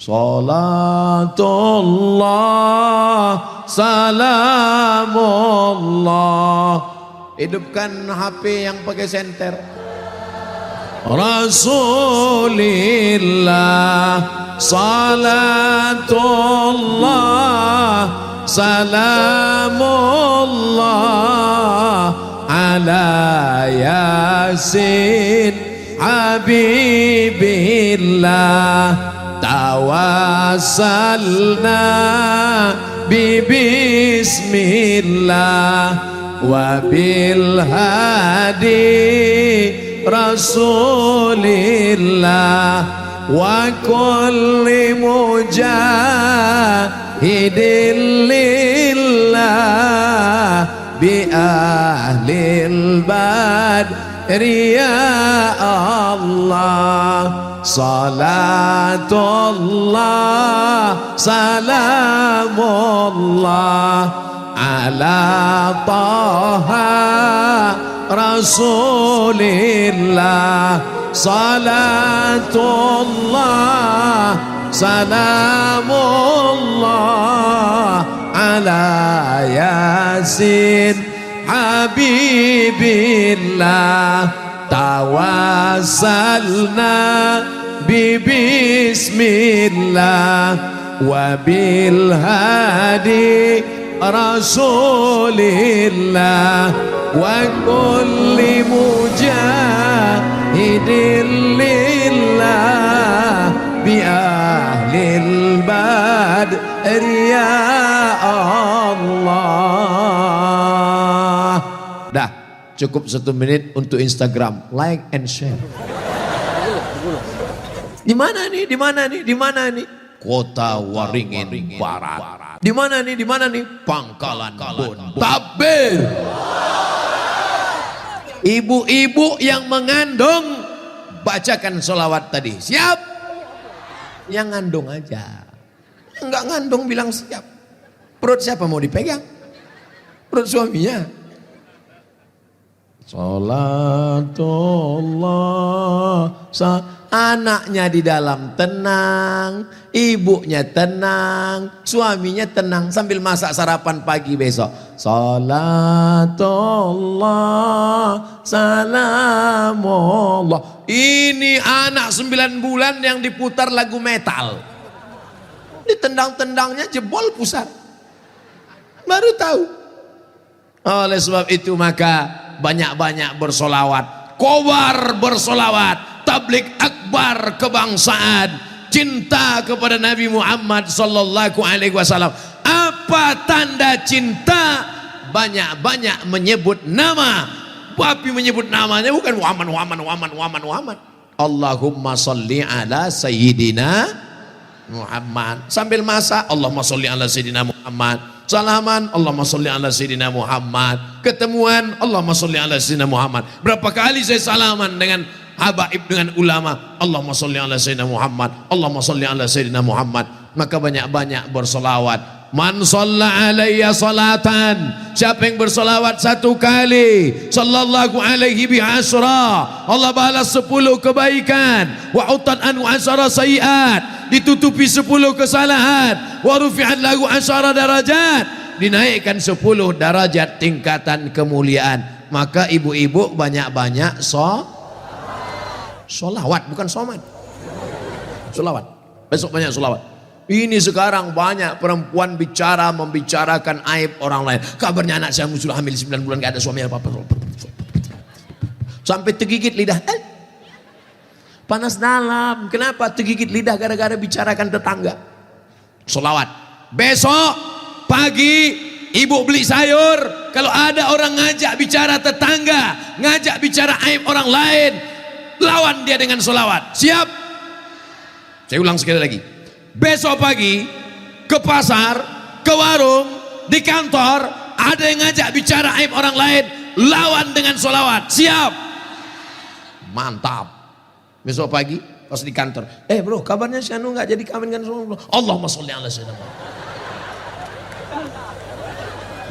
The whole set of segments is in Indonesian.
Salatullah salamullah. Hidupkan HP yang pakai senter. Rasulillah salatullah salamullah ala yasin habibillah. Tawassalna bismillah wa bil hadi rasulillah wa kulli mujahidin lillah bi ahlil badri ya Allah. Salatullah salamullah ala taha rasulillah. Salatullah salamullah ala yasin habibillah. Tawassalna bismillah wa bil hadi rasulillah wa kulli mujahidin lillah bi ahlil badri ya Allah. Dah, cukup 1 menit untuk Instagram, like and share. Di mana nih? Di mana nih? Di mana nih? Kota Waringin Barat. Di mana nih? Di mana nih? Pangkalan Bon. Tabir. Ibu-ibu yang mengandung, bacakan sholawat tadi. Siap? Yang ngandung aja. Enggak ngandung bilang siap. Perut siapa mau dipegang? Perut suaminya. Salatullah anaknya di dalam tenang, ibunya tenang, suaminya tenang sambil masak sarapan pagi besok. Salatullah salamullah. Ini anak 9 bulan yang diputar lagu metal. Ditendang-tendangnya jebol pusat. Baru tahu. Oleh sebab itu maka banyak-banyak bersolawat, kobar bersolawat, tablik akbar kebangsaan, cinta kepada Nabi Muhammad sallallahu alaihi wasallam. Apa tanda cinta? Banyak-banyak menyebut nama. Tapi menyebut namanya bukan Muhammad. Allahumma salli ala sayyidina Muhammad. Sambil masak, Allahumma salli ala sayyidina Muhammad. Salaman, Allahumma salli ala sayyidina Muhammad. Ketemuan, Allahumma salli ala sayyidina Muhammad. Berapa kali saya salaman dengan habaib, dengan ulama, Allahumma salli ala sayyidina Muhammad, Allahumma salli ala sayyidina Muhammad. Maka banyak-banyak bersolawat. Man shalla alayya salatan, siapa yang bersolawat 1 kali, sallallahu alaihi bi asra, Allah balas 10 kebaikan, wa utan anu asara sayiat, ditutupi 10 kesalahan, wa rufi'at lahu asara darajat, dinaikkan 10 darajat tingkatan kemuliaan. Maka ibu-ibu banyak-banyak solawat, bukan somat, solawat. Besok banyak solawat. Ini sekarang banyak perempuan membicarakan aib orang lain. Kabarnya anak saya sudah hamil 9 bulan gak ada suami apa-apa. Sampai tergigit lidah. Panas dalam. Kenapa tergigit lidah? Gara-gara bicarakan tetangga. Solawat. Besok pagi ibu beli sayur. Kalau ada orang ngajak bicara tetangga, ngajak bicara aib orang lain, lawan dia dengan solawat. Siap? Saya ulang sekali lagi. Besok pagi ke pasar, ke warung, di kantor, ada yang ngajak bicara aib orang lain, lawan dengan sholawat. Siap? Mantap. Besok pagi pas di kantor, bro, kabarnya si Anu nggak jadi kawin kan? Allahumma sholli ala sayyidina Muhammad.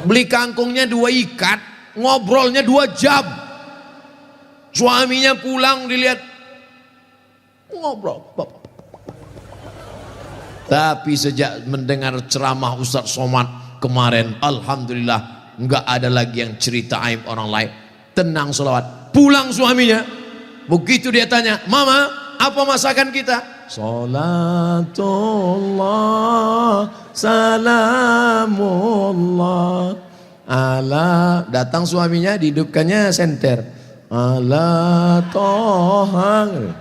Beli kangkungnya 2 ikat, ngobrolnya 2 jam. Suaminya pulang dilihat ngobrol. Tapi sejak mendengar ceramah Ustaz Somad kemarin, alhamdulillah nggak ada lagi yang cerita aib orang lain. Tenang sholawat. Pulang suaminya, begitu dia tanya, mama apa masakan kita? Salatullah salamullah ala. Datang suaminya, dihidupkannya senter, ala tohang.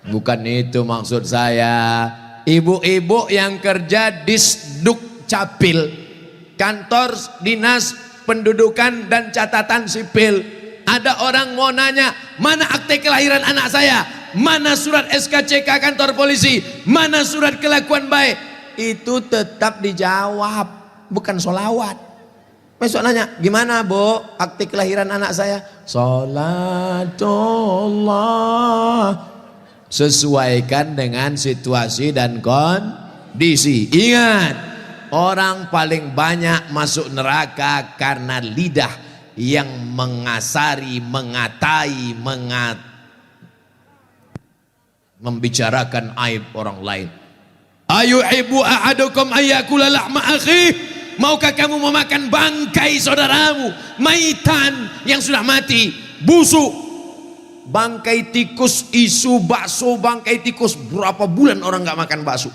Bukan itu maksud saya. Ibu-ibu yang kerja di Sduk Capil, kantor dinas pendudukan dan catatan sipil, ada orang mau nanya, mana akte kelahiran anak saya, mana surat SKCK kantor polisi, mana surat kelakuan baik, itu tetap dijawab, bukan sholawat. Besok nanya, gimana bu akte kelahiran anak saya? Salatullah. Sesuaikan dengan situasi dan kondisi. Ingat, orang paling banyak masuk neraka karena lidah yang mengasari, mengatai, membicarakan aib orang lain. Ayu ibu ahadukum ayakula lahma akhi. Maukah kamu memakan bangkai saudaramu, maitan yang sudah mati, busuk? Bangkai tikus, isu bakso bangkai tikus. Berapa bulan orang nggak makan bakso?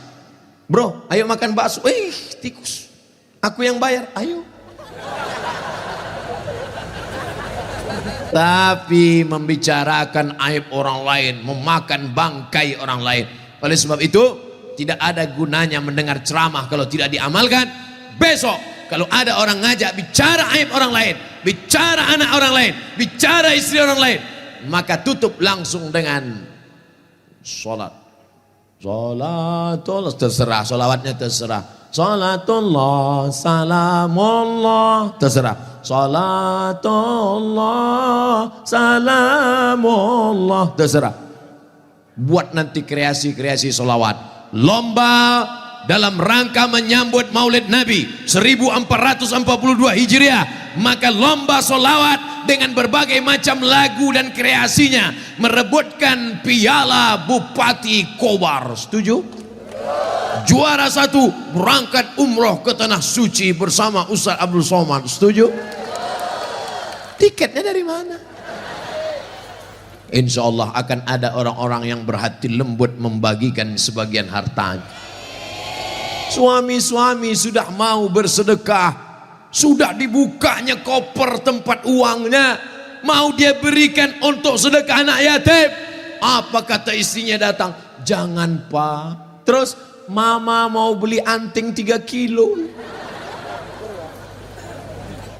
Bro, ayo makan bakso. Tikus, aku yang bayar, ayo. Tapi membicarakan aib orang lain, memakan bangkai orang lain. Oleh sebab itu, tidak ada gunanya mendengar ceramah kalau tidak diamalkan. Besok kalau ada orang ngajak bicara aib orang lain, bicara anak orang lain, bicara istri orang lain, maka tutup langsung dengan sholat. Sholatullah, terserah, sholawatnya terserah. Sholatullah salamullah, terserah. Sholatullah salamullah, terserah. Buat nanti kreasi-kreasi sholawat, lomba dalam rangka menyambut Maulid Nabi 1442 Hijriah. Maka lomba sholawat dengan berbagai macam lagu dan kreasinya merebutkan piala Bupati Kobar. Setuju? Juara 1 berangkat umroh ke Tanah Suci bersama Ustaz Abdul Somad. Setuju? Tiketnya dari mana? Insya Allah akan ada orang-orang yang berhati lembut membagikan sebagian hartanya. Suami-suami sudah mau bersedekah, sudah dibukanya koper tempat uangnya, mau dia berikan untuk sedekah anak yatim. Apa kata istrinya datang? Jangan pak. Terus mama mau beli anting 3 kilo.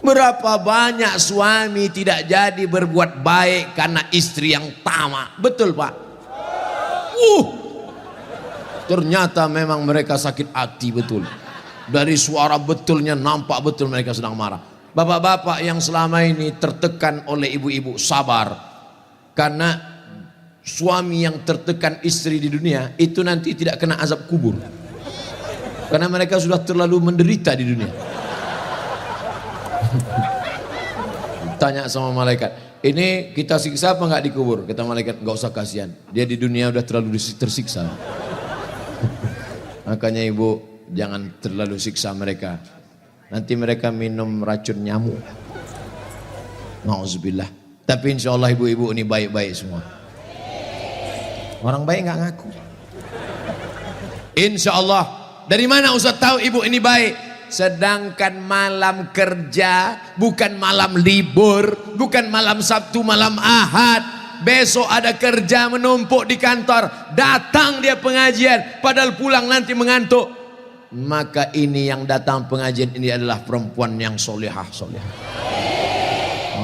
Berapa banyak suami tidak jadi berbuat baik karena istri yang tamak. Betul pak? Ternyata memang mereka sakit hati betul. Dari suara betulnya nampak betul mereka sedang marah. Bapak-bapak yang selama ini tertekan oleh ibu-ibu, sabar. Karena suami yang tertekan istri di dunia itu nanti tidak kena azab kubur. Karena mereka sudah terlalu menderita di dunia. Tanya sama malaikat, ini kita siksa apa enggak dikubur? Kata malaikat, enggak usah kasihan. Dia di dunia udah terlalu tersiksa. Makanya ibu jangan terlalu siksa mereka. Nanti mereka minum racun nyamuk. Nauzubillah. Tapi insya Allah ibu-ibu ini baik-baik semua. Orang baik nggak ngaku. Insya Allah. Dari mana Ustaz tahu ibu ini baik? Sedangkan malam kerja, bukan malam libur, bukan malam Sabtu, malam Ahad. Besok ada kerja menumpuk di kantor, datang dia pengajian, padahal pulang nanti mengantuk. Maka ini yang datang pengajian ini adalah perempuan yang solehah.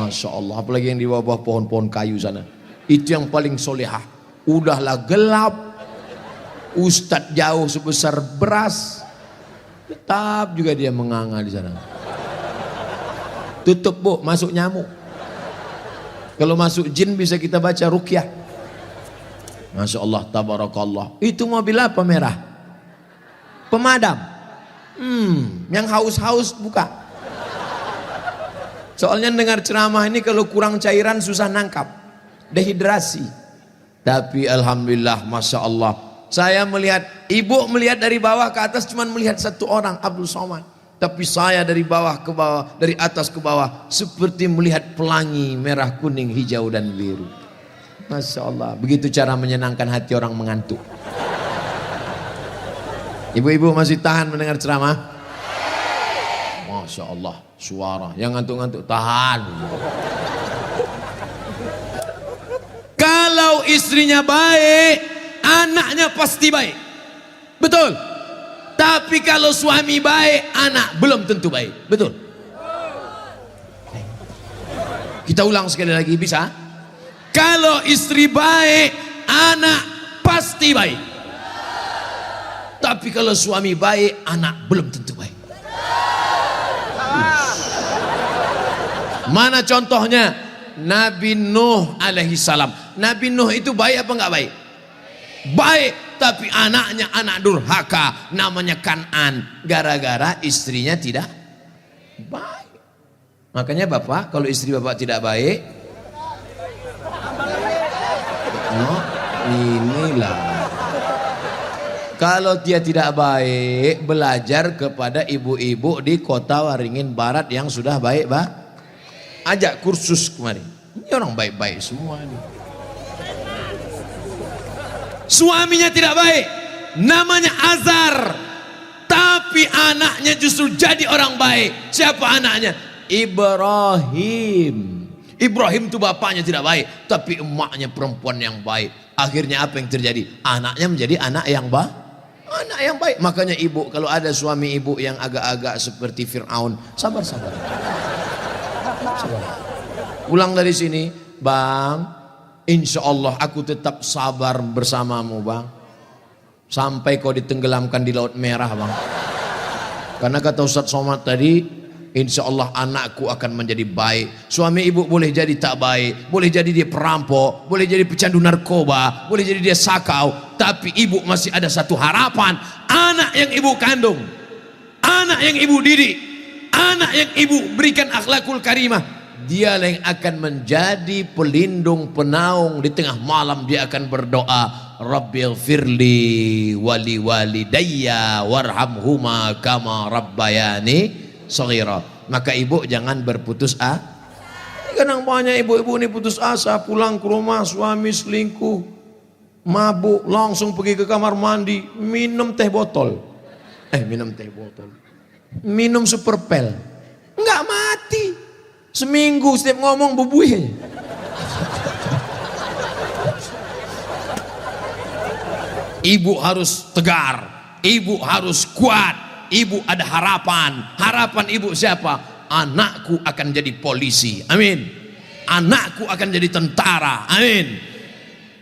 Masya Allah, apalagi yang di bawah pohon-pohon kayu sana, itu yang paling solehah. Udahlah gelap, ustadz jauh sebesar beras, tetap juga dia menganga di sana. Tutup bu, masuk nyamuk. Kalau masuk jin bisa kita baca ruqyah. Masya Allah, tabarakallah. Itu mobil apa merah? Pemadam. Yang haus-haus buka. Soalnya dengar ceramah ini kalau kurang cairan susah nangkap. Dehidrasi. Tapi alhamdulillah, Masya Allah, Saya melihat, ibu melihat dari bawah ke atas cuma melihat satu orang, Abdul Somad. Tapi saya dari bawah ke bawah, dari atas ke bawah, seperti melihat pelangi merah, kuning, hijau dan biru. Masya Allah, begitu cara menyenangkan hati orang mengantuk. Ibu-ibu masih tahan mendengar ceramah? Masya Allah, suara yang ngantuk-ngantuk tahan. Kalau istrinya baik, anaknya pasti baik. Betul. Tapi kalau suami baik, anak belum tentu baik. Betul. Kita ulang sekali lagi, bisa? Kalau istri baik, anak pasti baik. Tapi kalau suami baik, anak belum tentu baik. Mana contohnya? Nabi Nuh alaihi salam. Nabi Nuh itu baik apa enggak baik? Baik, tapi anaknya anak durhaka, namanya Kan'an, gara-gara istrinya tidak baik. Makanya bapak, kalau istri bapak tidak baik, oh, inilah. Kalau dia tidak baik, belajar kepada ibu-ibu di kota Waringin Barat yang sudah baik, Pak. Ajak kursus kemarin. Ini orang baik-baik semua nih. Suaminya tidak baik, namanya Azar, tapi anaknya justru jadi orang baik. Siapa anaknya? Ibrahim. Ibrahim itu bapaknya tidak baik, tapi emaknya perempuan yang baik. Akhirnya apa yang terjadi? Anaknya menjadi anak yang baik. Anak yang baik. Makanya ibu, kalau ada suami ibu yang agak-agak seperti Fir'aun, sabar-sabar. Pulang dari sini, Bang, insya Allah aku tetap sabar bersamamu, Bang, sampai kau ditenggelamkan di Laut Merah, Bang. Karena kata Ustaz Somad tadi, insya Allah anakku akan menjadi baik. Suami ibu boleh jadi tak baik, boleh jadi dia perampok, boleh jadi pecandu narkoba, boleh jadi dia sakau, tapi ibu masih ada satu harapan. Anak yang ibu kandung, anak yang ibu didik, anak yang ibu berikan akhlakul karimah, dialah yang akan menjadi pelindung penaung. Di tengah malam dia akan berdoa, Rabbighfirli wali walidayya warhamhuma kama rabbayani shaghira. Maka ibu jangan berputus asa. Kadang banyak ibu-ibu ini putus asa, pulang ke rumah suami selingkuh, mabuk, langsung pergi ke kamar mandi, minum teh botol. Minum super pel. Enggak mati. Seminggu setiap ngomong bubuih. Ibu harus tegar, ibu harus kuat, ibu ada harapan. Harapan ibu siapa? Anakku akan jadi polisi, amin. Anakku akan jadi tentara, amin.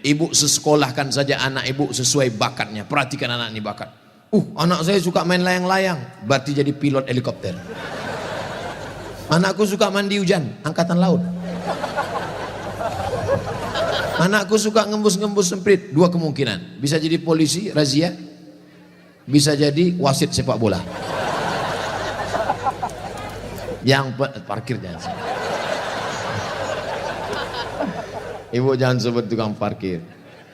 Ibu sekolahkan saja anak ibu sesuai bakatnya. Perhatikan anak ini bakat. Anak saya suka main layang-layang, berarti jadi pilot helikopter. Anakku suka mandi hujan, angkatan laut. Anakku suka ngembus-ngembus semprit, dua kemungkinan. Bisa jadi polisi, razia. Bisa jadi wasit sepak bola. Yang parkir jangan sebut. Ibu jangan sebut tukang parkir.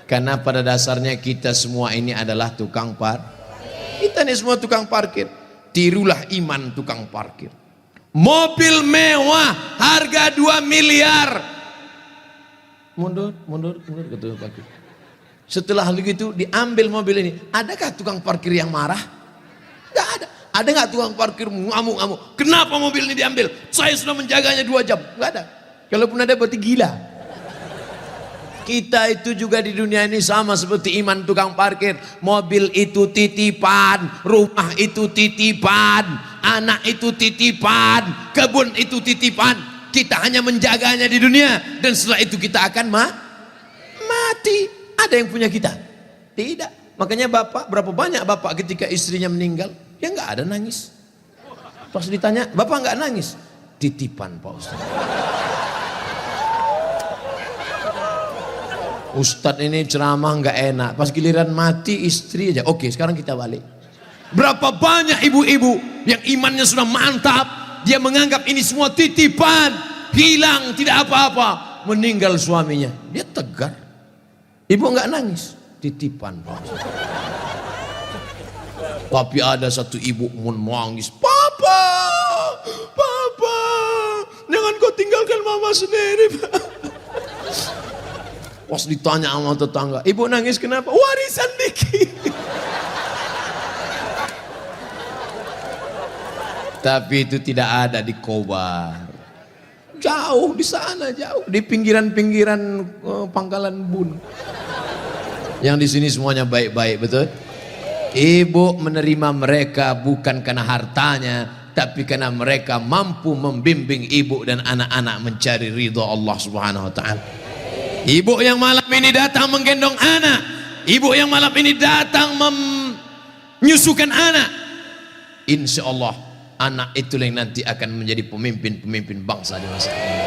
Karena pada dasarnya kita semua ini adalah tukang Kita ini semua tukang parkir. Tirulah iman tukang parkir. Mobil mewah harga 2 miliar. Mundur ke tukang parkir. Setelah begitu diambil mobil ini, adakah tukang parkir yang marah? Enggak ada. Ada nggak tukang parkir ngamuk-ngamuk? Kenapa mobil ini diambil? Saya sudah menjaganya 2 jam. Enggak ada. Kalaupun ada berarti gila. Kita itu juga di dunia ini sama seperti iman tukang parkir. Mobil itu titipan, rumah itu titipan, anak itu titipan, kebun itu titipan. Kita hanya menjaganya di dunia dan setelah itu kita akan mati. Ada yang punya kita? Tidak. Makanya bapak, berapa banyak bapak ketika istrinya meninggal, dia nggak ada nangis. Pas ditanya, bapak nggak nangis? Titipan Pak Ustaz. Ustadz ini ceramah nggak enak, pas giliran mati istri aja. Oke, sekarang kita balik. Berapa banyak ibu-ibu yang imannya sudah mantap, dia menganggap ini semua titipan, hilang tidak apa-apa, meninggal suaminya, dia tegar. Ibu nggak nangis, titipan Pak Ustaz. Tapi ada satu ibu menangis, papa, papa, jangan kau tinggalkan mama sendiri Pak. Pas ditanya sama tetangga, ibu nangis kenapa? Warisan dikit. Tapi itu tidak ada di Kobar. Jauh di sana, jauh di pinggiran-pinggiran Pangkalan Bun. Yang di sini semuanya baik-baik, betul? Ibu menerima mereka bukan karena hartanya, tapi karena mereka mampu membimbing ibu dan anak-anak mencari ridha Allah Subhanahu wa taala. Ibu yang malam ini datang menggendong anak, ibu yang malam ini datang menyusukan anak, insya Allah anak itu yang nanti akan menjadi pemimpin-pemimpin bangsa di masa ini.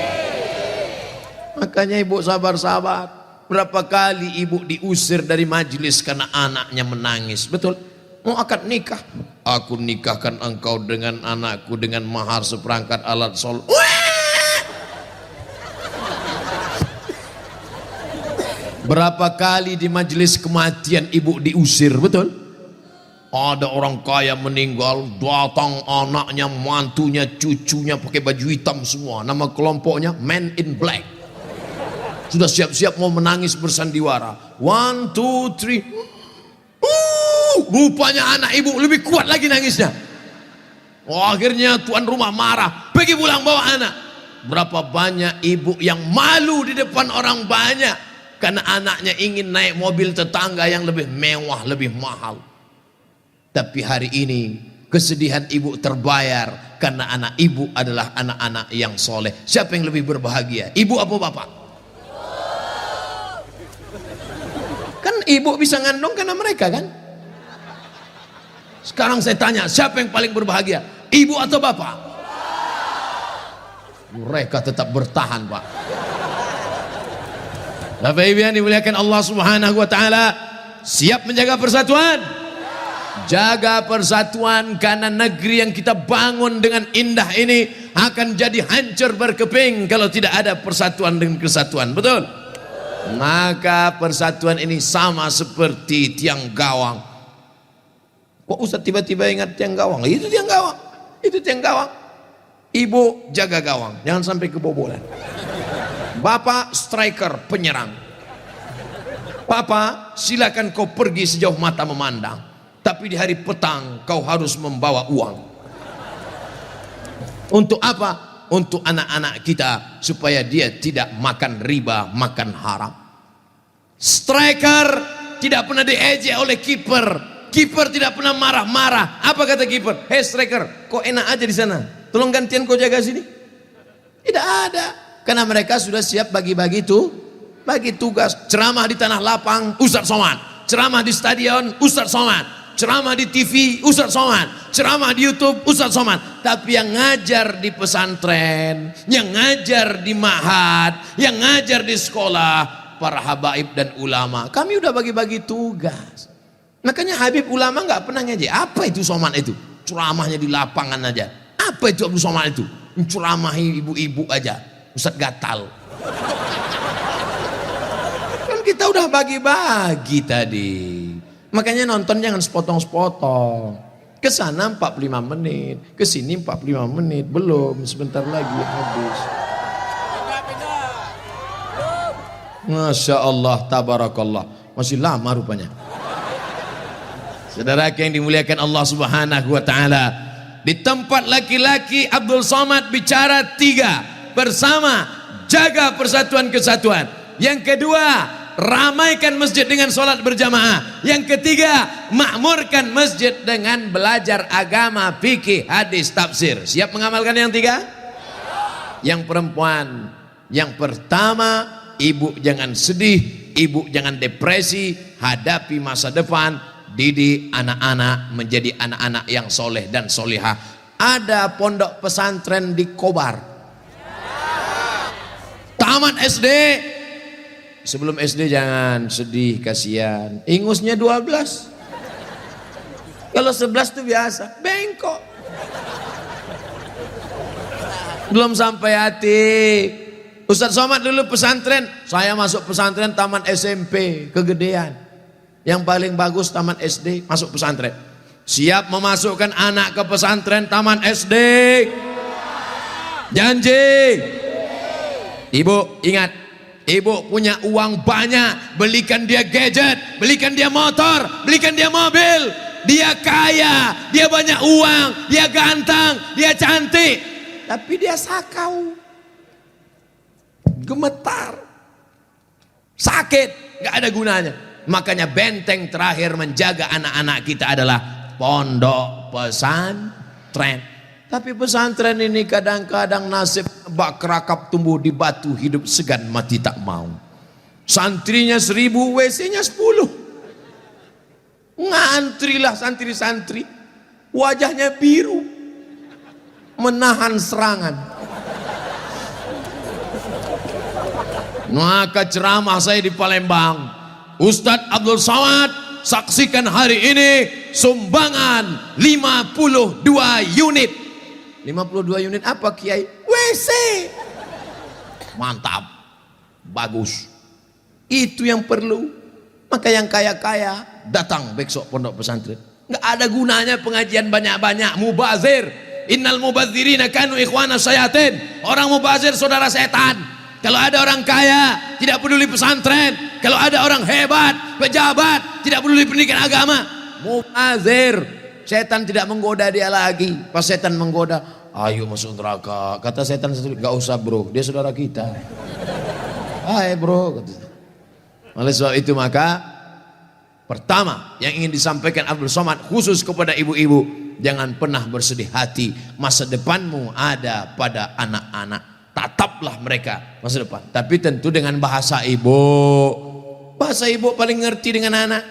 Makanya ibu sabar-sabar. Berapa kali ibu diusir dari majelis karena anaknya menangis. Betul? Mau akad nikah, aku nikahkan engkau dengan anakku dengan mahar seperangkat alat sholat. Berapa kali di majelis kematian ibu diusir. Betul? Ada orang kaya meninggal, datang anaknya, mantunya, cucunya pakai baju hitam semua. Nama kelompoknya Men in Black. Sudah siap-siap mau menangis bersandiwara. 1, 2, 3. Rupanya anak ibu lebih kuat lagi nangisnya. Oh, akhirnya tuan rumah marah. Pergi pulang bawa anak. Berapa banyak ibu yang malu di depan orang banyak karena anaknya ingin naik mobil tetangga yang lebih mewah, lebih mahal. Tapi hari ini kesedihan ibu terbayar karena anak ibu adalah anak-anak yang soleh. Siapa yang lebih berbahagia? Ibu apa bapak? Kan ibu bisa ngandung karena mereka kan. Sekarang saya tanya, siapa yang paling berbahagia? Ibu atau bapak? Mereka tetap bertahan Pak. Bapak Ibu yang dimuliakan Allah Subhanahu wa taala, siap menjaga persatuan? Jaga persatuan, karena negeri yang kita bangun dengan indah ini akan jadi hancur berkeping kalau tidak ada persatuan dan kesatuan. Betul? Maka persatuan ini sama seperti tiang gawang. Kok Ustaz tiba-tiba ingat tiang gawang? Itu tiang gawang. Itu tiang gawang. Ibu jaga gawang, jangan sampai kebobolan. Bapak striker, penyerang. Papa, silakan kau pergi sejauh mata memandang, tapi di hari petang kau harus membawa uang. Untuk apa? Untuk anak-anak kita, supaya dia tidak makan riba, makan haram. Striker tidak pernah diejek oleh kiper. Kiper tidak pernah marah-marah. Apa kata kiper? Hei striker, kok enak aja di sana, tolong gantian kau jaga sini. Tidak ada, karena mereka sudah siap bagi-bagi bagi tugas. Ceramah di tanah lapang Ustaz Somad, ceramah di stadion Ustaz Somad, ceramah di TV Ustaz Somad, ceramah di YouTube Ustaz Somad. Tapi yang ngajar di pesantren, yang ngajar di ma'had, yang ngajar di sekolah, para habaib dan ulama, kami udah bagi-bagi tugas. Makanya Habib ulama nggak pernah ngaji. Apa itu Somad itu? Ceramahnya di lapangan aja. Apa itu Abu Somad itu? Ceramahi ibu-ibu aja. Ustaz gatal. Kan kita udah bagi-bagi tadi. Makanya nonton jangan sepotong-sepotong. Ke sana 45 menit, ke sini 45 menit, belum, sebentar lagi habis. Masya Allah, tabarakallah, masih lama rupanya. Saudara yang dimuliakan Allah Subhanahu wa taala, di tempat laki-laki Abdul Somad bicara 3. Bersama, jaga persatuan kesatuan. Yang kedua, ramaikan masjid dengan sholat berjamaah. Yang ketiga, makmurkan masjid dengan belajar agama, fikih, hadis, tafsir. Siap mengamalkan yang 3? Yang perempuan, yang pertama, ibu jangan sedih, ibu jangan depresi, hadapi masa depan, didik anak-anak menjadi anak-anak yang soleh dan solihah. Ada pondok pesantren di Kobar, tamat SD. Sebelum SD jangan sedih, kasihan. Ingusnya 12. Kalau 11 itu biasa, bengkok. Belum sampai hati. Ustaz Somad dulu pesantren, saya masuk pesantren taman SMP, kegedean. Yang paling bagus taman SD, masuk pesantren. Siap memasukkan anak ke pesantren taman SD? Janji? Ibu ingat, ibu punya uang banyak, belikan dia gadget, belikan dia motor, belikan dia mobil. Dia kaya, dia banyak uang, dia ganteng, dia cantik, tapi dia sakau, gemetar, sakit, gak ada gunanya. Makanya benteng terakhir menjaga anak-anak kita adalah pondok pesantren. Tapi pesantren ini kadang-kadang nasib bak kerakap tumbuh di batu, hidup segan mati tak mau. Santrinya 1000, WC-nya 10. Ngantrilah santri-santri, wajahnya biru, menahan serangan. Maka ceramah saya di Palembang, Ustadz Abdul Somad, saksikan hari ini sumbangan 52 unit. 52 unit apa Kiai? WC. Mantap, bagus. Itu yang perlu. Maka yang kaya-kaya datang besok pondok pesantren. Nggak ada gunanya pengajian banyak-banyak, mubazir. Innal mubazirina kanu ikhwana syayatin. Orang mubazir saudara setan. Kalau ada orang kaya tidak peduli pesantren, kalau ada orang hebat, pejabat tidak peduli pendidikan agama, mubazir. Setan tidak menggoda dia lagi. Pas setan menggoda, ayo masuk neraka. Kata setan sendiri, nggak usah bro, dia saudara kita. Hai bro. Oleh sebab itu maka pertama yang ingin disampaikan Abdul Somad khusus kepada ibu-ibu, jangan pernah bersedih hati. Masa depanmu ada pada anak-anak. Tataplah mereka masa depan, tapi tentu dengan bahasa ibu. Bahasa ibu paling ngerti dengan anak.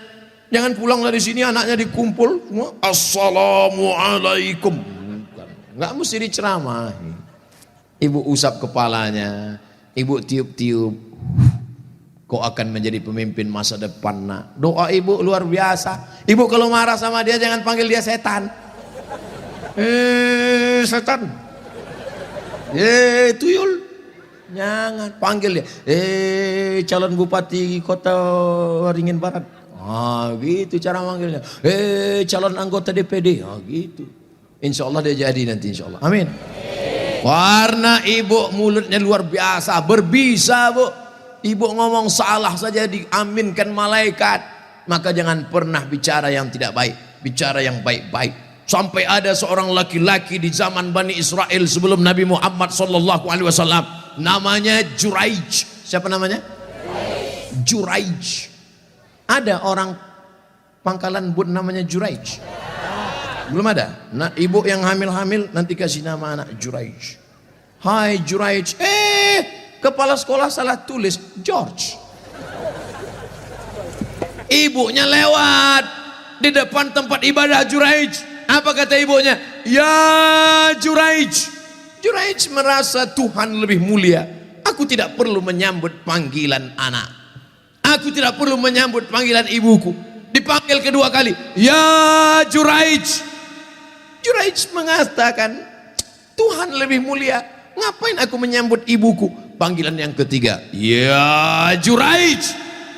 Jangan pulang dari sini anaknya dikumpul semua, assalamualaikum. Nggak mesti diceramahi. Ibu usap kepalanya, ibu tiup-tiup. Kau akan menjadi pemimpin masa depan nak. Doa ibu luar biasa. Ibu kalau marah sama dia jangan panggil dia setan. Setan. Tuyul, jangan panggil dia. Calon bupati kota Waringin Barat. Gitu cara manggilnya. Calon anggota DPD. Gitu. Insya Allah dia jadi nanti insya Allah. Amin. Warna ibu mulutnya luar biasa, berbisa bu. Ibu ngomong salah saja diaminkan malaikat. Maka jangan pernah bicara yang tidak baik, bicara yang baik-baik. Sampai ada seorang laki-laki di zaman Bani Israel sebelum Nabi Muhammad SAW, namanya Juraij. Siapa namanya? Juraij. Ada orang Pangkalan Bun namanya Juraij? Belum ada. Nah, ibu yang hamil-hamil nanti kasih nama anak Juraij. Hai Juraij. Kepala sekolah salah tulis George. Ibunya lewat di depan tempat ibadah Juraij. Apa kata ibunya? Ya Juraij. Juraij merasa Tuhan lebih mulia. Aku tidak perlu menyambut panggilan anak. Aku tidak perlu menyambut panggilan ibuku. Dipanggil kedua kali. Ya Juraij. Juraij mengatakan, Tuhan lebih mulia. Ngapain aku menyambut ibuku? Panggilan yang ketiga. Ya Juraij.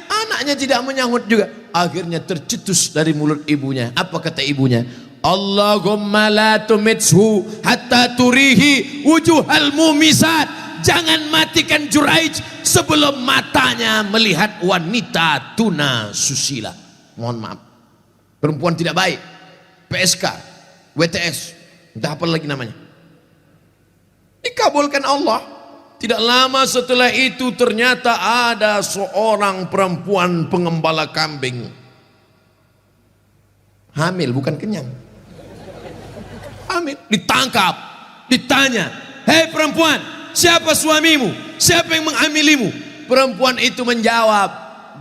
Anaknya tidak menyambut juga. Akhirnya tercetus dari mulut ibunya. Apa kata ibunya? Allahumma la tumithu hatta turihi wujuhal mumisat. Jangan matikan Juraij sebelum matanya melihat wanita tuna susila. Mohon maaf, perempuan tidak baik, PSK, WTS, entah apa lagi namanya. Dikabulkan Allah. Tidak lama setelah itu ternyata ada seorang perempuan pengembala kambing. Hamil bukan kenyang. Hamil, ditangkap, ditanya, hei perempuan, siapa suamimu? Siapa yang menghamilimu? Perempuan itu menjawab,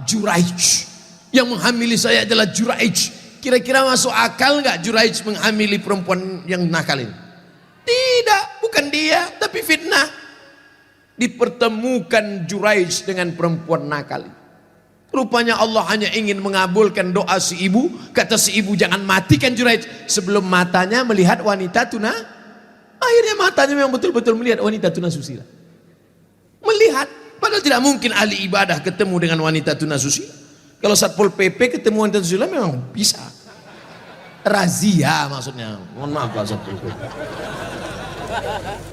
Juraij. Yang menghamili saya adalah Juraij. Kira-kira masuk akal nggak Juraij menghamili perempuan yang nakal ini? Tidak, bukan dia, tapi fitnah. Dipertemukan Juraij dengan perempuan nakal. Rupanya Allah hanya ingin mengabulkan doa si ibu. Kata si ibu, jangan matikan Juraij sebelum matanya melihat wanita tuna. Akhirnya matanya memang betul-betul melihat wanita tuna susila. Melihat, padahal tidak mungkin ahli ibadah ketemu dengan wanita tuna susila. Kalau Satpol PP ketemu wanita susila memang bisa. Razia maksudnya. Mohon maaf Pak Satpol PP.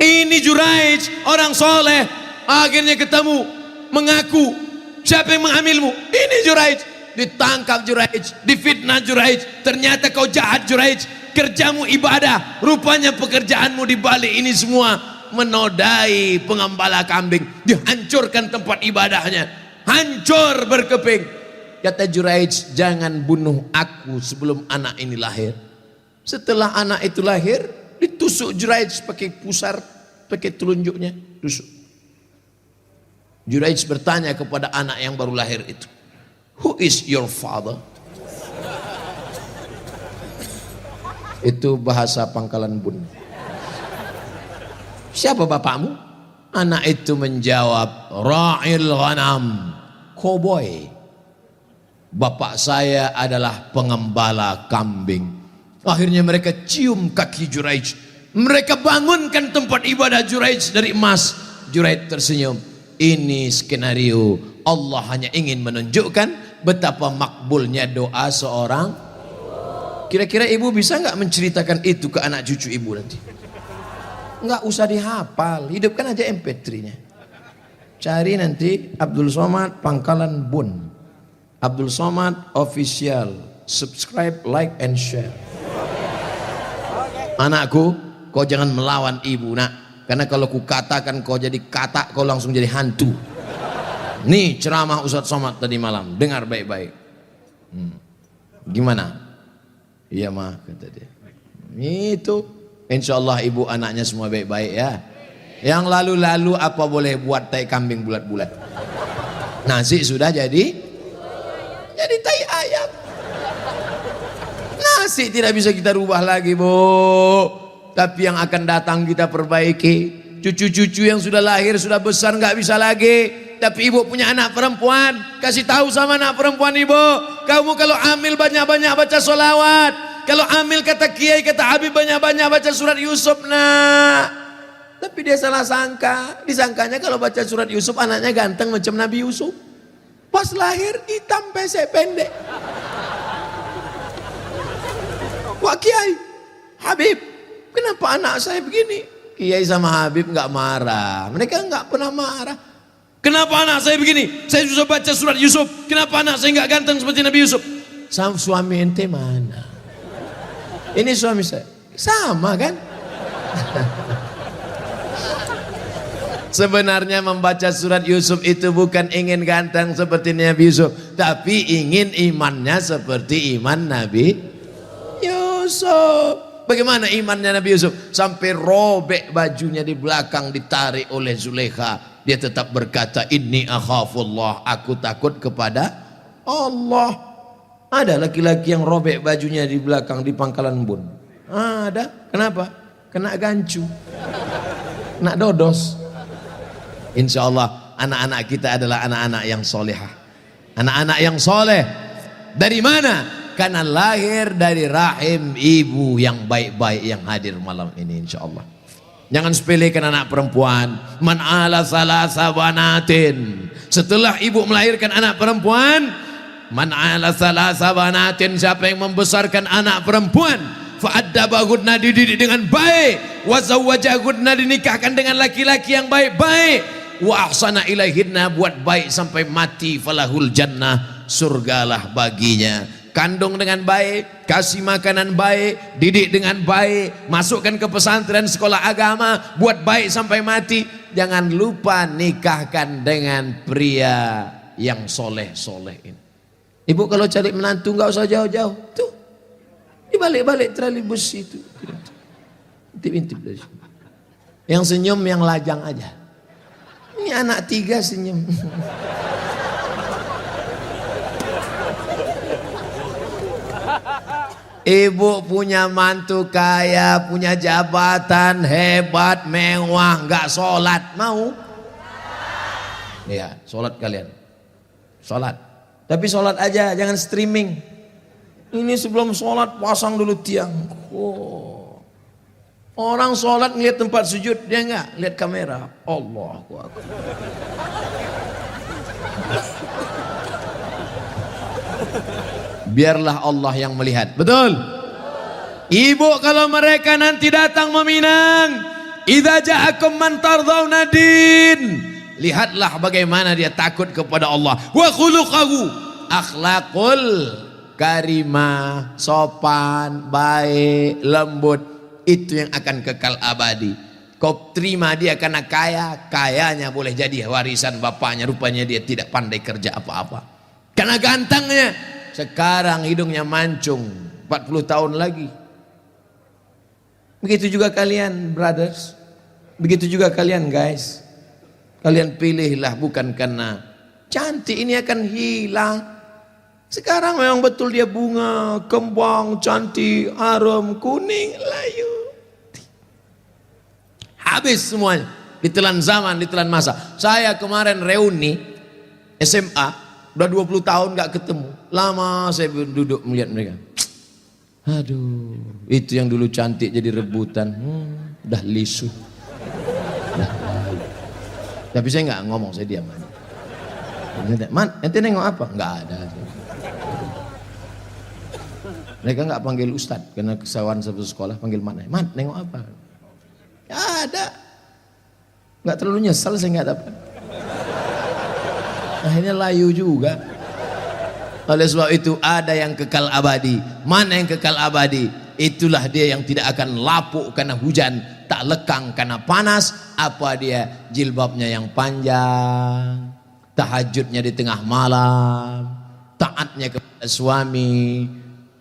Ini Juraij, orang soleh, akhirnya ketemu, mengaku, siapa yang mengambilmu? Ini Juraij, ditangkap Juraij, difitnah Juraij, ternyata kau jahat Juraij, kerjamu ibadah, rupanya pekerjaanmu di balik ini semua menodai pengembala kambing, dihancurkan tempat ibadahnya, hancur berkeping. Kata Juraij, jangan bunuh aku sebelum anak ini lahir. Setelah anak itu lahir, ditusuk Juraij pakai pusar, pakai telunjuknya, tusuk. Juraij bertanya kepada anak yang baru lahir itu, who is your father? Itu bahasa Pangkalan Bun. Siapa bapakmu? Anak itu menjawab, ra'il ghanam, koboi. Bapak saya adalah pengembala kambing. Akhirnya mereka cium kaki Juraij. Mereka bangunkan tempat ibadah Juraij dari emas. Juraij tersenyum. Ini skenario. Allah hanya ingin menunjukkan betapa makbulnya doa seorang. Kira-kira ibu bisa nggak menceritakan itu ke anak cucu ibu nanti? Nggak usah dihafal. Hidupkan aja MP3-nya. Cari nanti Abdul Somad Pangkalan Bun. Abdul Somad Official. Subscribe, like, and share. Anakku, kau jangan melawan ibu nak, karena kalau ku katakan kau jadi katak, kau langsung jadi hantu. Nih ceramah Ustadz Somad tadi malam, dengar baik-baik. Gimana? Iya mah kata dia. Itu, insya Allah ibu anaknya semua baik-baik ya. Yang lalu-lalu apa boleh buat tai kambing bulat-bulat. Nasi sudah jadi tai ayam. Nasi tidak bisa kita rubah lagi bu, tapi yang akan datang kita perbaiki. Cucu-cucu yang sudah lahir sudah besar nggak bisa lagi, tapi ibu punya anak perempuan, kasih tahu sama anak perempuan ibu, kamu kalau hamil banyak-banyak baca sholawat, kalau hamil kata kiai kata Habib banyak-banyak baca surat Yusuf nak. Tapi dia salah sangka, disangkanya kalau baca surat Yusuf anaknya ganteng macam Nabi Yusuf, pas lahir hitam pesek pendek. Wah Kiai, Habib, kenapa anak saya begini? Kiai sama Habib nggak marah, mereka nggak pernah marah. Kenapa anak saya begini? Saya sudah baca surat Yusuf. Kenapa anak saya nggak ganteng seperti Nabi Yusuf? Sama suami ente mana? Ini suami saya, sama kan? Sebenarnya membaca surat Yusuf itu bukan ingin ganteng seperti Nabi Yusuf, tapi ingin imannya seperti iman Nabi Yusuf. Bagaimana imannya Nabi Yusuf? Sampai robek bajunya di belakang ditarik oleh Zulekha. Dia tetap berkata, inni akhafullah, aku takut kepada Allah. Ada laki-laki yang robek bajunya di belakang di Pangkalan Bun. Ada. Kenapa? Kena gancu, kena dodos. Insya Allah anak-anak kita adalah anak-anak yang solehah, anak-anak yang soleh. Dari mana? Karena lahir dari rahim ibu yang baik-baik yang hadir malam ini insya Allah. Jangan sepelekan anak perempuan. Man ala salasa banatin. Setelah ibu melahirkan anak perempuan, man ala salasa banatin, siapa yang membesarkan anak perempuan, fa'addabahudna, dididik dengan baik, wa zawwajahudna, dinikahkan dengan laki-laki yang baik-baik, wa ahsana ilaihinna, buat baik sampai mati, falahul jannah, surgalah baginya. Kandung dengan baik, kasih makanan baik, didik dengan baik, masukkan ke pesantren sekolah agama, buat baik sampai mati. Jangan lupa nikahkan dengan pria yang soleh-soleh ini. Ibu kalau cari menantu nggak usah jauh-jauh, tuh di balik-balik trolleybus itu, intip-intip dari sini. Yang senyum yang lajang aja. Ini anak 3 senyum. Ibu punya mantu kaya, punya jabatan hebat, mewah, nggak sholat, mau? Ya, sholat kalian, sholat. Tapi sholat aja, jangan streaming. Ini sebelum sholat pasang dulu tiang. Oh. Orang sholat ngeliat tempat sujud, dia nggak lihat kamera. Allahu Akbar. Biarlah Allah yang melihat. Betul? Ibu kalau mereka nanti datang meminang, idza ja'akum man tardawna din, lihatlah bagaimana dia takut kepada Allah. Wa khuluquhu, akhlakul karimah, sopan, baik, lembut, itu yang akan kekal abadi. Kau terima dia karena kaya, kayanya boleh jadi warisan bapaknya, rupanya dia tidak pandai kerja apa-apa. Karena gantengnya, sekarang hidungnya mancung, 40 tahun lagi. Begitu juga kalian brothers, begitu juga kalian guys. Kalian pilihlah bukan karena cantik, ini akan hilang. Sekarang memang betul dia bunga, kembang, cantik, harum, kuning, layu. Habis semuanya, ditelan zaman, ditelan masa. Saya kemarin reuni SMA, udah 20 tahun gak ketemu. Lama saya duduk melihat mereka. Aduh, itu yang dulu cantik jadi rebutan, udah lisu. Tapi saya nggak ngomong, saya diam aja. Man, ente nengok apa? Nggak ada. Mereka nggak panggil ustadz karena kesalahan satu sekolah, panggil man, nengok apa? Ya ada. Nggak terlalu nyesal saya nggak dapat. Akhirnya layu juga. Oleh sebab itu ada yang kekal abadi. Mana yang kekal abadi? Itulah dia yang tidak akan lapuk karena hujan, tak lekang karena panas. Apa dia? Jilbabnya yang panjang, tahajudnya di tengah malam, taatnya kepada suami.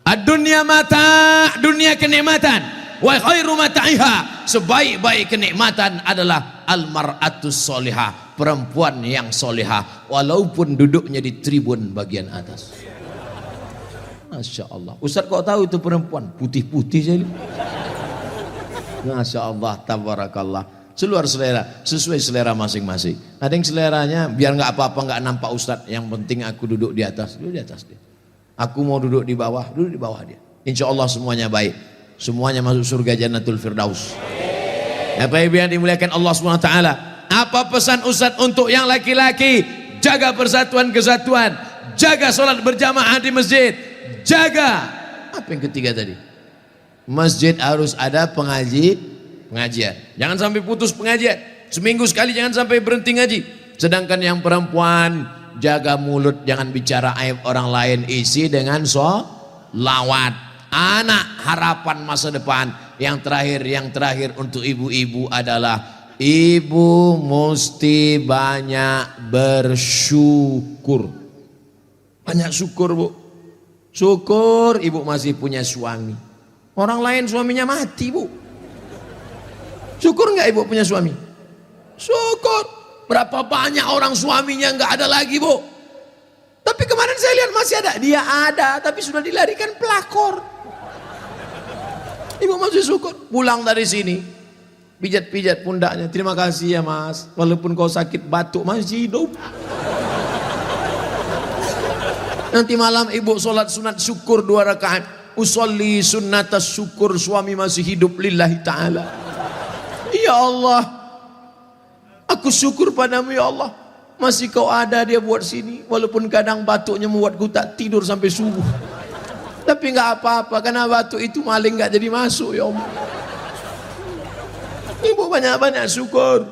Ad-dunya mata, dunia kenikmatan. Wa khairu mata'iha, sebaik-baik kenikmatan adalah al-mar'atus solihah, perempuan yang solihah, walaupun duduknya di tribun bagian atas. Masya Allah. Ustaz kok tahu itu perempuan? Putih-putih saya. Masya Allah, tabarakallah. Seluar selera, sesuai selera masing-masing. Ada yang seleranya biar nggak apa-apa, nggak nampak Ustaz. Yang penting aku duduk di atas, duduk di atas dia. Aku mau duduk di bawah, duduk di bawah dia. Insya Allah semuanya baik. Semuanya masuk surga Jannatul Firdaus. Apa yang dimuliakan Allah SWT. Apa pesan Ustaz untuk yang laki-laki? Jaga persatuan kesatuan, jaga sholat berjamaah di masjid, jaga apa yang ketiga tadi? Masjid harus ada pengajian. Jangan sampai putus pengajian. Seminggu sekali jangan sampai berhenti ngaji. Sedangkan yang perempuan, jaga mulut, jangan bicara aib orang lain, isi dengan sholawat. Anak harapan masa depan. Yang terakhir untuk ibu-ibu adalah ibu mesti banyak bersyukur. Banyak syukur, Bu. Syukur ibu masih punya suami. Orang lain suaminya mati, Bu. Syukur nggak ibu punya suami? Syukur. Berapa banyak orang suaminya nggak ada lagi, Bu. Tapi kemarin saya lihat masih ada. Dia ada, tapi sudah dilarikan pelakor. Ibu masih syukur. Pulang dari sini, pijat-pijat pundaknya. Terima kasih ya Mas. Walaupun kau sakit batuk masih hidup. Nanti malam ibu sholat sunat syukur 2 rakaat. Usolli sunnatas syukur, suami masih hidup lillahi ta'ala. Ya Allah, aku syukur padamu ya Allah. Masih kau ada dia buat sini. Walaupun kadang batuknya membuatku tak tidur sampai subuh. Tapi nggak apa-apa, karena batu itu maling nggak jadi masuk ya Allah. Ibu banyak-banyak syukur.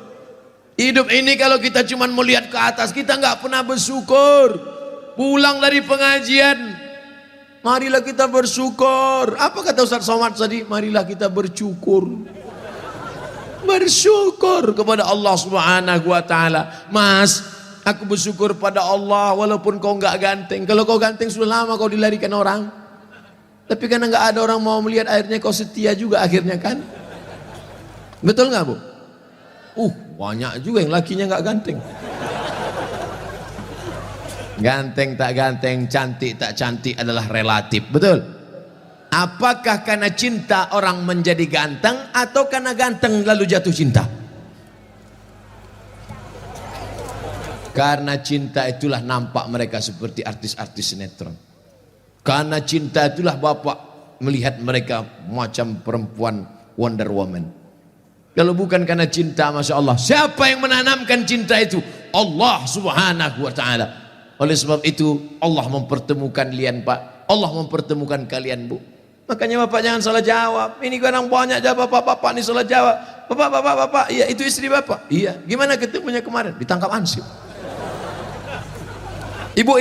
Hidup ini kalau kita cuma melihat ke atas, kita nggak pernah bersyukur. Pulang dari pengajian, marilah kita bersyukur. Apa kata Ustaz Somad tadi? Marilah kita bersyukur. Bersyukur kepada Allah Subhanahu wa Ta'ala. Mas, aku bersyukur pada Allah walaupun kau nggak ganteng. Kalau kau ganteng sudah lama kau dilarikan orang. Tapi karena nggak ada orang mau melihat, akhirnya kau setia juga akhirnya kan? Betul nggak Bu? Banyak juga yang lakinya nggak ganteng. Ganteng tak ganteng, cantik tak cantik adalah relatif, betul? Apakah karena cinta orang menjadi ganteng atau karena ganteng lalu jatuh cinta? Karena cinta itulah nampak mereka seperti artis-artis sinetron. Karena cinta itulah Bapak melihat mereka macam perempuan Wonder Woman. Kalau bukan karena cinta, Masya Allah, siapa yang menanamkan cinta itu? Allah Subhanahu wa Ta'ala. Oleh sebab itu Allah mempertemukan kalian Pak, Allah mempertemukan kalian Bu. Makanya Bapak jangan salah jawab. Ini kadang banyak jawab bapak ini salah jawab. Bapak, iya itu istri Bapak. Iya, gimana ketemunya kemarin? Ditangkap ansip. Ibu,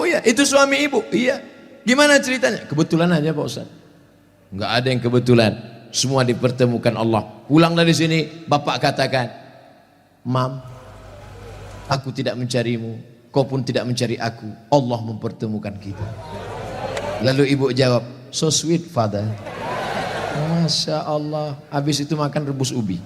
iya, itu suami ibu. Iya. Gimana ceritanya? Kebetulan aja Pak Ustaz. Enggak ada yang kebetulan. Semua dipertemukan Allah. Pulang dari sini, Bapak katakan, "Mam, aku tidak mencarimu, kau pun tidak mencari aku. Allah mempertemukan kita." Lalu ibu jawab, "So sweet father." Masya Allah. Habis itu makan rebus ubi.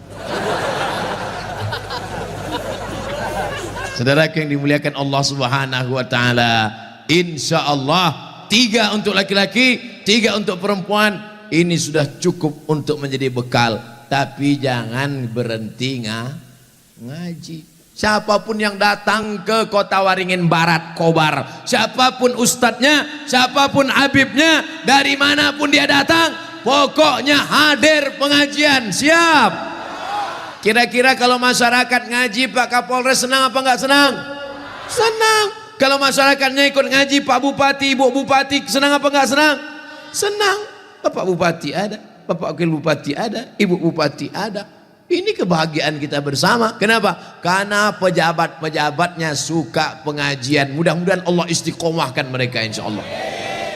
Saudara yang dimuliakan Allah Subhanahu wa taala, insya Allah 3 untuk laki-laki, 3 untuk perempuan. Ini sudah cukup untuk menjadi bekal. Tapi jangan berhenti ngaji. Siapapun yang datang ke Kota Waringin Barat, Kobar, siapapun ustadznya, siapapun habibnya, dari manapun dia datang, pokoknya hadir pengajian. Siap? Kira-kira kalau masyarakat ngaji Pak Kapolres senang apa enggak senang? Senang. Kalau masyarakatnya ikut ngaji Pak Bupati, Ibu Bupati senang apa enggak senang? Senang. Bapak Bupati ada, Bapak Wakil Bupati ada, Ibu Bupati ada. Ini kebahagiaan kita bersama. Kenapa? Karena pejabat-pejabatnya suka pengajian. Mudah-mudahan Allah istiqomahkan mereka insya Allah.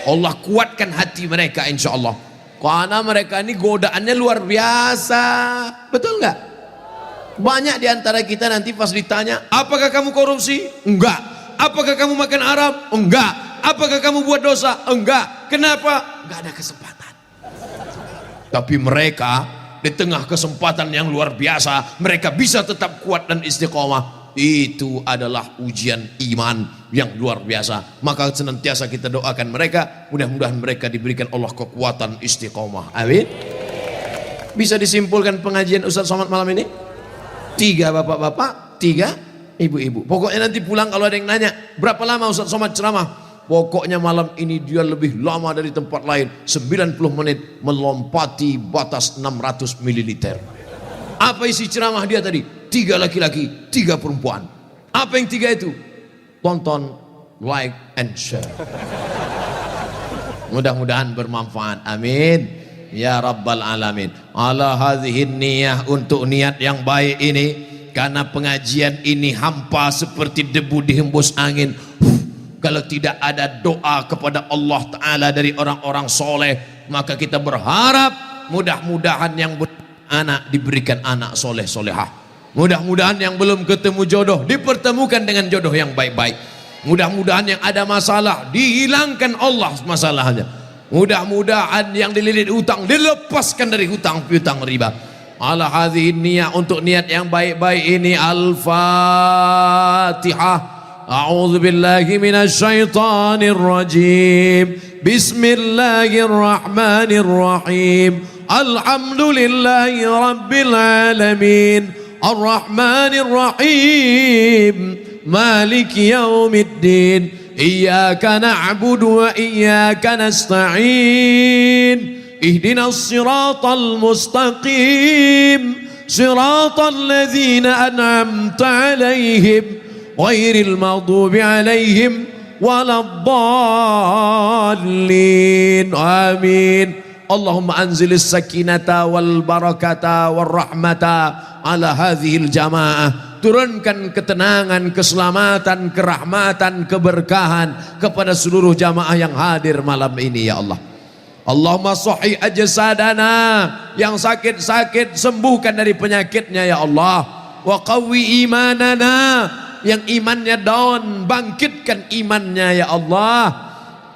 Allah kuatkan hati mereka insya Allah. Karena mereka ini godaannya luar biasa. Betul nggak? Banyak diantara kita nanti pas ditanya, apakah kamu korupsi? Enggak. Apakah kamu makan haram? Enggak. Apakah kamu buat dosa? Enggak. Kenapa? Enggak ada kesempatan. Tapi mereka di tengah kesempatan yang luar biasa, mereka bisa tetap kuat dan istiqomah. Itu adalah ujian iman yang luar biasa. Maka senantiasa kita doakan mereka, mudah-mudahan mereka diberikan Allah kekuatan istiqomah. Amin. Bisa disimpulkan pengajian Ustaz Somad malam ini? 3 bapak-bapak, 3 ibu-ibu. Pokoknya nanti pulang kalau ada yang nanya, berapa lama Ustaz Somad ceramah? Pokoknya malam ini dia lebih lama dari tempat lain, 90 menit, melompati batas 600 ml. Apa isi ceramah dia tadi? 3 laki-laki, 3 perempuan. Apa yang 3 itu? Tonton, like, and share. Mudah-mudahan bermanfaat. Amin. Ya Rabbal Alamin. Ala hadhihin niyah, untuk niat yang baik ini. Karena pengajian ini hampa seperti debu dihembus angin. Kalau tidak ada doa kepada Allah Ta'ala dari orang-orang soleh, maka kita berharap mudah-mudahan yang anak diberikan anak soleh solehah. Mudah-mudahan yang belum ketemu jodoh dipertemukan dengan jodoh yang baik-baik. Mudah-mudahan yang ada masalah dihilangkan Allah masalahnya. Mudah-mudahan yang dililit hutang dilepaskan dari hutang piutang riba. Ala hadhihi niyah, untuk niat yang baik-baik ini. Al-Fatihah. أعوذ بالله من الشيطان الرجيم بسم الله الرحمن الرحيم الحمد لله رب العالمين الرحمن الرحيم مالك يوم الدين إياك نعبد وإياك نستعين اهدنا الصراط المستقيم صراط الذين أنعمت عليهم غير المغضوب عليهم ولا الضالين آمين اللهم أنزل السكينة والبركة والرحمة على هذه الجماعة. Turunkan ketenangan, keselamatan, kerahmatan, keberkahan kepada seluruh jamaah yang hadir malam ini ya Allah. Allahumma sahih ajsadana, yang sakit-sakit sembuhkan dari penyakitnya ya Allah. Wa qawwi imanana, yang imannya down, bangkitkan imannya ya Allah.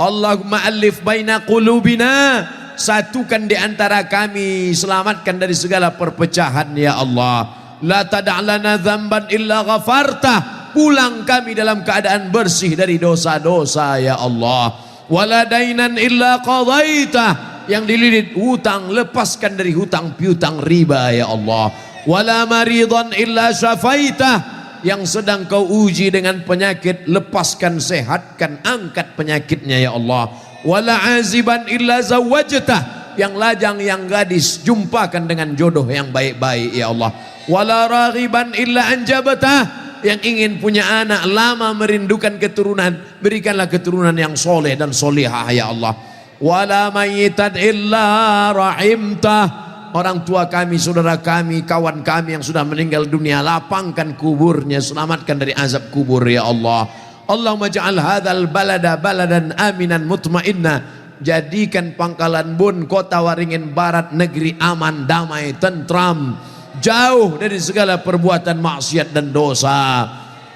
Allahumma alif baina qulubina, satukan di antara kami, selamatkan dari segala perpecahan ya Allah. La tad'alana dzamban illa ghafartah, pulang kami dalam keadaan bersih dari dosa-dosa ya Allah. Wala dainan illa qadaitah, yang dililit hutang lepaskan dari hutang piutang riba ya Allah. Wala maridan illa syafaitah, yang sedang kau uji dengan penyakit lepaskan, sehatkan, angkat penyakitnya ya Allah. Wala aziban illa zawajtah, yang lajang yang gadis jumpakan dengan jodoh yang baik-baik ya Allah. Wala raghiban illa anjabatah, yang ingin punya anak, lama merindukan keturunan, berikanlah keturunan yang soleh dan solihah ya Allah. Wala mayyitan illa rahimtah. Orang tua kami, saudara kami, kawan kami yang sudah meninggal dunia, lapangkan kuburnya, selamatkan dari azab kubur ya Allah. Allahumma ja'al hadzal balada baladan aminan mutmainna. Jadikan Pangkalan Bun, Kota Waringin Barat, negeri aman, damai, tentram, jauh dari segala perbuatan maksiat dan dosa.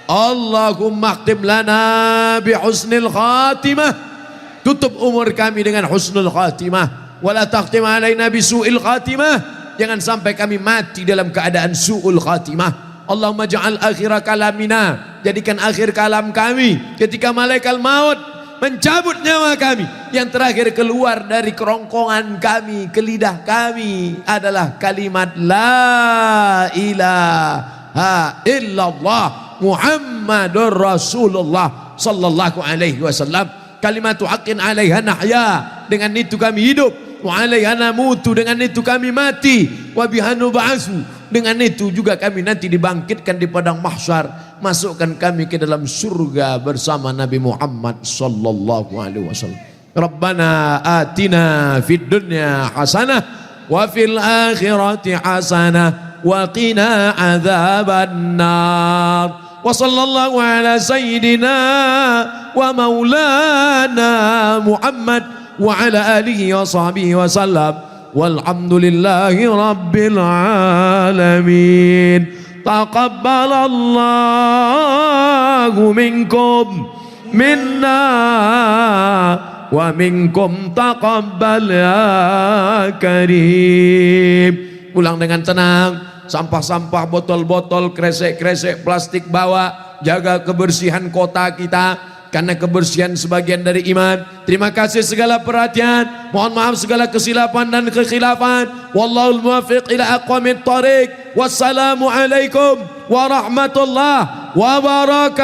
Allahumma khtim lana bi husnil khatimah. Tutup umur kami dengan husnul khatimah. Wala takhtim alaina bi su'il khatimah. Jangan sampai kami mati dalam keadaan su'ul khatimah. Allahumma ja'al akhira kalamina. Jadikan akhir kalam kami ketika malaikat maut mencabut nyawa kami, yang terakhir keluar dari kerongkongan kami, ke lidah kami adalah kalimat la ilaha illallah Muhammadur Rasulullah sallallahu alaihi wasallam. Kalimatu haqqin 'alaiha nahya, dengan itu kami hidup, wa 'alaiha namutu, dengan itu kami mati, wa biha nub'atsu, dengan itu juga kami nanti dibangkitkan di padang mahsyar. Masukkan kami ke dalam surga bersama Nabi Muhammad sallallahu alaihi wasallam. Rabbana atina fid dunya hasanah wa fil akhirati hasanah wa qina adzaban nar. Wa sallallahu ala sayyidina wa maulana Muhammad wa ala alihi wa sahbihi wa sallam. Walhamdulillahi rabbil alamin. Taqabbalallahu minkum minna wa minkum taqabbal ya karim. Pulang dengan tenang. Sampah-sampah, botol-botol, kresek-kresek plastik bawa. Jaga kebersihan kota kita, karena kebersihan sebagian dari iman. Terima kasih segala perhatian. Mohon maaf segala kesilapan dan kekhilafan. Wallahul muwaffiq ila aqwamit thariq. Wassalamu alaikum warahmatullahi wabarakatuh.